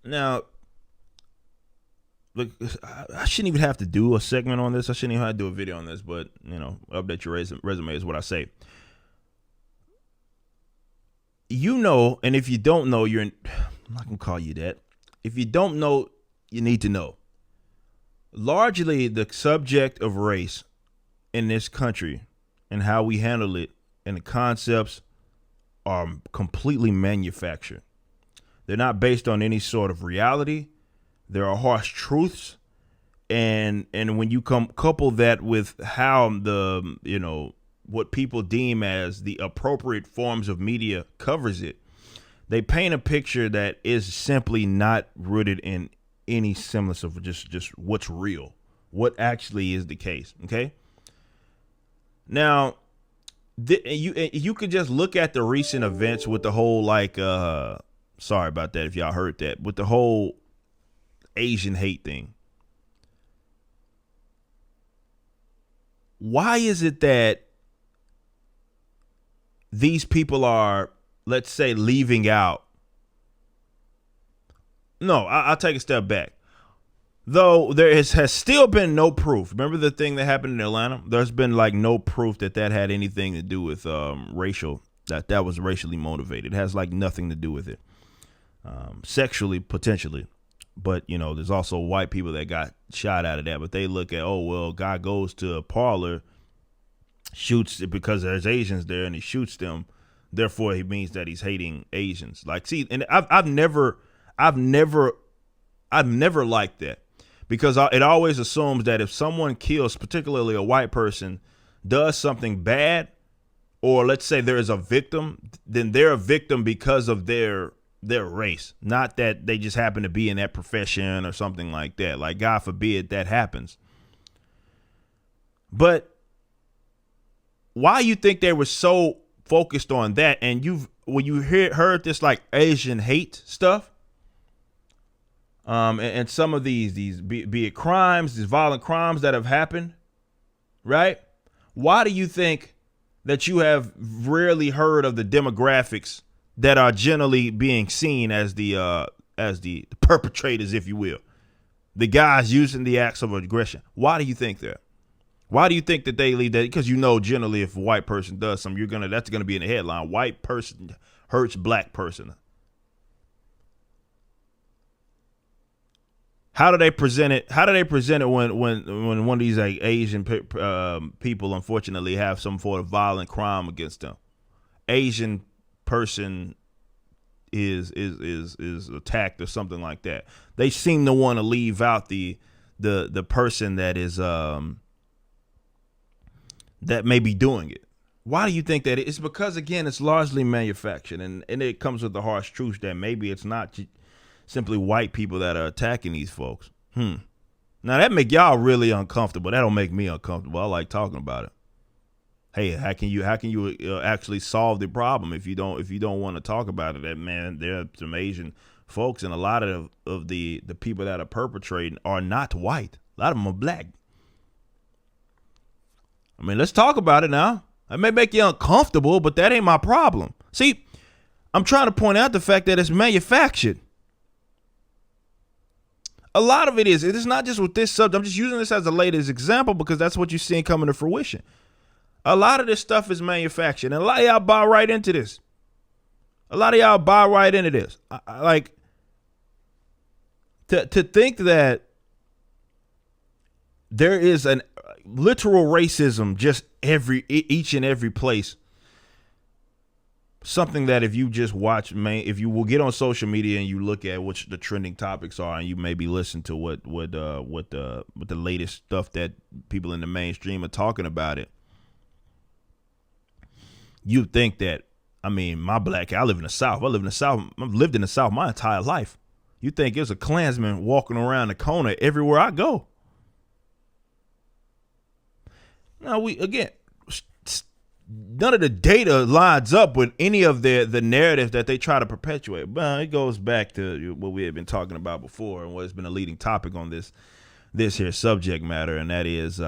Now, look, I shouldn't even have to do a segment on this. I shouldn't even have to do a video on this. But update your resume is what I say. And if you don't know, I'm not gonna call you that. If you don't know, you need to know. Largely, the subject of race in this country and how we handle it and the concepts are completely manufactured. They're not based on any sort of reality. There are harsh truths, and when you couple that with how what people deem as the appropriate forms of media covers it, they paint a picture that is simply not rooted in any semblance of just what's real, what actually is the case. Okay. Now, you could just look at the recent events with the whole sorry about that if y'all heard that, with the whole Asian hate thing. Why is it that these people are, let's say, leaving out? No, I'll take a step back. Though there has still been no proof. Remember the thing that happened in Atlanta? There's been no proof that had anything to do with that was racially motivated. It has nothing to do with it. Sexually, potentially. But, there's also white people that got shot out of that. But they look at, oh, well, guy goes to a parlor, shoots it because there's Asians there, and he shoots them. Therefore, he means that he's hating Asians. See, and I've never liked that, because it always assumes that if someone kills, particularly a white person, does something bad, or let's say there is a victim, then they're a victim because of their race, not that they just happen to be in that profession or something like that. God forbid that happens. But why you think they were so focused on that? And when you heard this Asian hate stuff, and some of these be it crimes, these violent crimes that have happened, right? Why do you think that you have rarely heard of the demographics that are generally being seen as the perpetrators, if you will, the guys using the acts of aggression? Why do you think that? Why do you think that they leave that? Because generally, if a white person does something, that's gonna be in the headline. White person hurts black person. How do they present it? When one of these Asian people unfortunately have some sort of violent crime against them? Asian person is attacked or something like that. They seem to want to leave out the person that is that may be doing it. Why do you think that? It's because, again, it's largely manufactured, and it comes with the harsh truth that maybe it's not simply white people that are attacking these folks. Now that make y'all really uncomfortable. That don't make me uncomfortable. I like talking about it. Hey, how can you actually solve the problem if you don't want to talk about it? That, man, there are some Asian folks, and a lot of the people that are perpetrating are not white. A lot of them are black. I mean, let's talk about it now. It may make you uncomfortable, but that ain't my problem. See, I'm trying to point out the fact that it's manufactured. A lot of it is. It is not just with this subject. I'm just using this as the latest example because that's what you're seeing coming to fruition. A lot of this stuff is manufactured, and a lot of y'all buy right into this. To think that there is an literal racism just each and every place. Something that if you just watch, if you will get on social media and you look at what the trending topics are, and you maybe listen to what the latest stuff that people in the mainstream are talking about it, you think that, I live in the South. I've lived in the South my entire life. You think there's a Klansman walking around the corner everywhere I go. Now, none of the data lines up with any of the narrative that they try to perpetuate. But it goes back to what we had been talking about before and what's been a leading topic on this here subject matter, and that is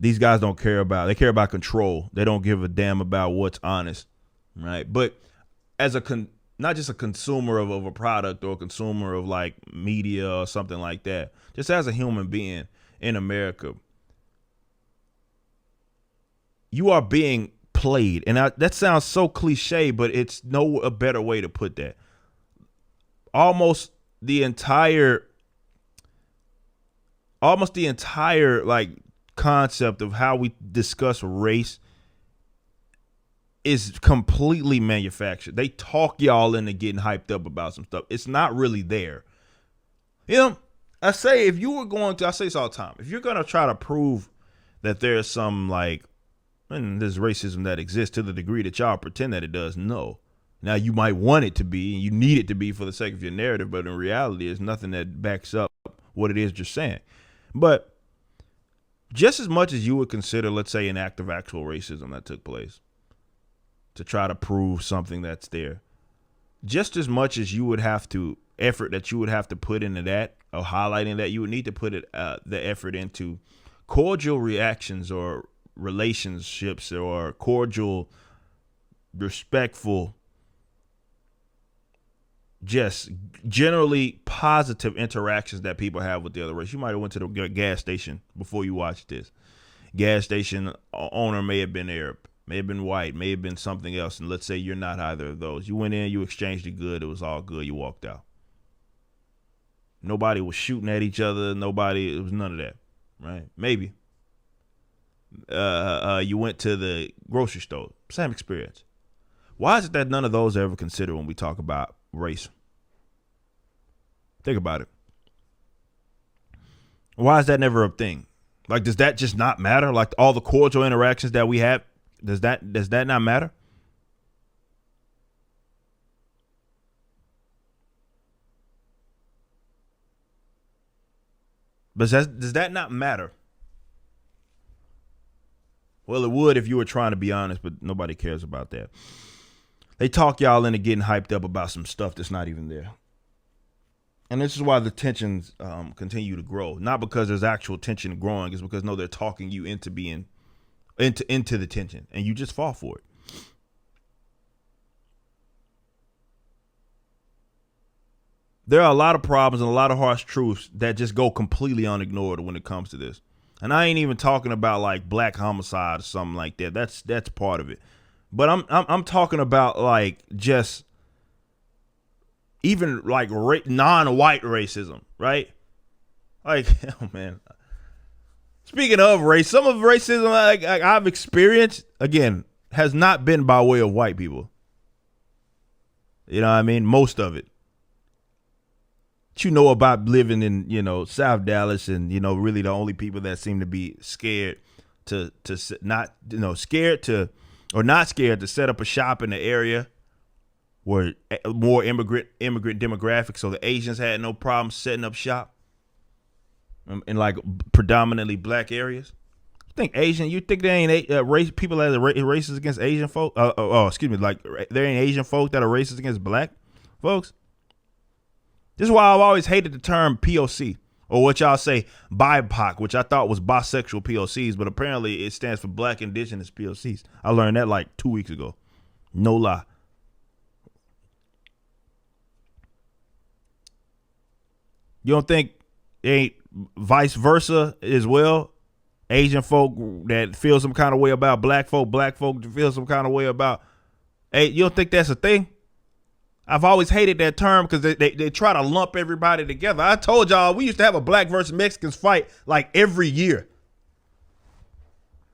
these guys they care about control. They don't give a damn about what's honest, right? But as a not just a consumer of a product or a consumer of like media or something like that, just as a human being in America, you are being played. And that sounds so cliche, but it's no a better way to put that. Almost the entire like concept of how we discuss race is completely manufactured. They talk y'all into getting hyped up about some stuff. It's not really there. You know, I say I say this all the time. If you're going to try to prove that there's some like, and there's racism that exists to the degree that y'all pretend that it does, no. Now you might want it to be and you need it to be for the sake of your narrative, but in reality, there's nothing that backs up what it is you're saying. But just as much as you would consider, let's say, an act of actual racism that took place to try to prove something that's there, just as much as you would have to effort that you would have to put into that or highlighting that, you would need to put the effort into cordial reactions or relationships or cordial, respectful, just generally positive interactions that people have with the other race. You might have went to the gas station before you watched this. Gas station owner may have been Arab, may have been white, may have been something else. And let's say you're not either of those. You went in, you exchanged a good. It was all good. You walked out. Nobody was shooting at each other. It was none of that. Right? Maybe. You went to the grocery store. Same experience. Why is it that none of those are ever considered when we talk about race? Think about it. Why is that never a thing? Like, does that just not matter? Like all the cordial interactions that we have, does that not matter? But does that not matter? Well, it would if you were trying to be honest, but nobody cares about that. They talk y'all into getting hyped up about some stuff that's not even there. And this is why the tensions continue to grow. Not because there's actual tension growing, it's because they're talking you into being into the tension, and you just fall for it. There are a lot of problems and a lot of harsh truths that just go completely unignored when it comes to this. And I ain't even talking about like black homicide or something like that. That's part of it. But I'm talking about like just even like non-white racism, right? Like, oh man. Speaking of race, some of racism like I've experienced, again, has not been by way of white people. You know what I mean? Most of it. You know about living in, South Dallas, and, really the only people that seem to be scared to not, scared to, or not scared to set up a shop in the area where more immigrant demographics. So the Asians had no problem setting up shop in like predominantly black areas. You think there ain't race people that are racist against Asian folk? Like there ain't Asian folk that are racist against black folks. This is why I've always hated the term POC, or what y'all say BIPOC, which I thought was bisexual POCs, but apparently it stands for Black Indigenous POCs. I learned that like 2 weeks ago. No lie. You don't think it ain't vice versa as well? Asian folk that feel some kind of way about black folk feel some kind of way about. Hey, you don't think that's a thing? I've always hated that term because they try to lump everybody together. I told y'all we used to have a black versus Mexicans fight like every year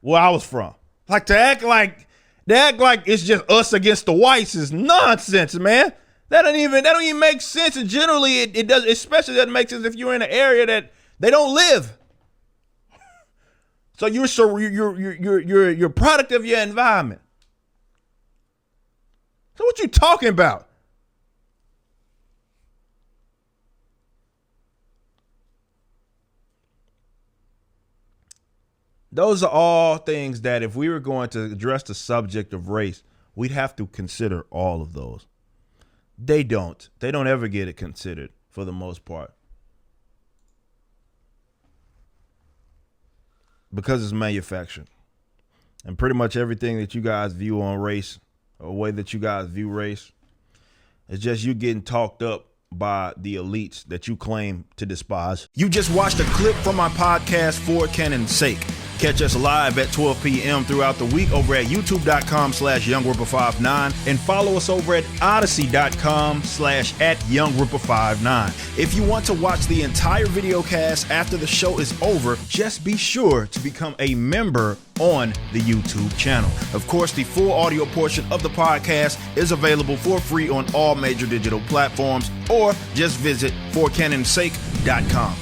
where I was from. Like to act like it's just us against the whites is nonsense, man. That don't even make sense. And generally it does, especially doesn't make sense if you're in an area that they don't live. So you're product of your environment. So what you talking about? Those are all things that if we were going to address the subject of race, we'd have to consider all of those. They don't. They don't ever get it considered for the most part. Because it's manufactured. And pretty much everything that you guys view on race, or way that you guys view race, It's just you getting talked up by the elites that you claim to despise. You just watched a clip from my podcast, For Canon's Sake. Catch us live at 12 p.m. throughout the week over at youtube.com/YoungRipper59 and follow us over at odyssey.com/@YoungRipper59. If you want to watch the entire video cast after the show is over, just be sure to become a member on the YouTube channel. Of course, the full audio portion of the podcast is available for free on all major digital platforms, or just visit forcanonsake.com.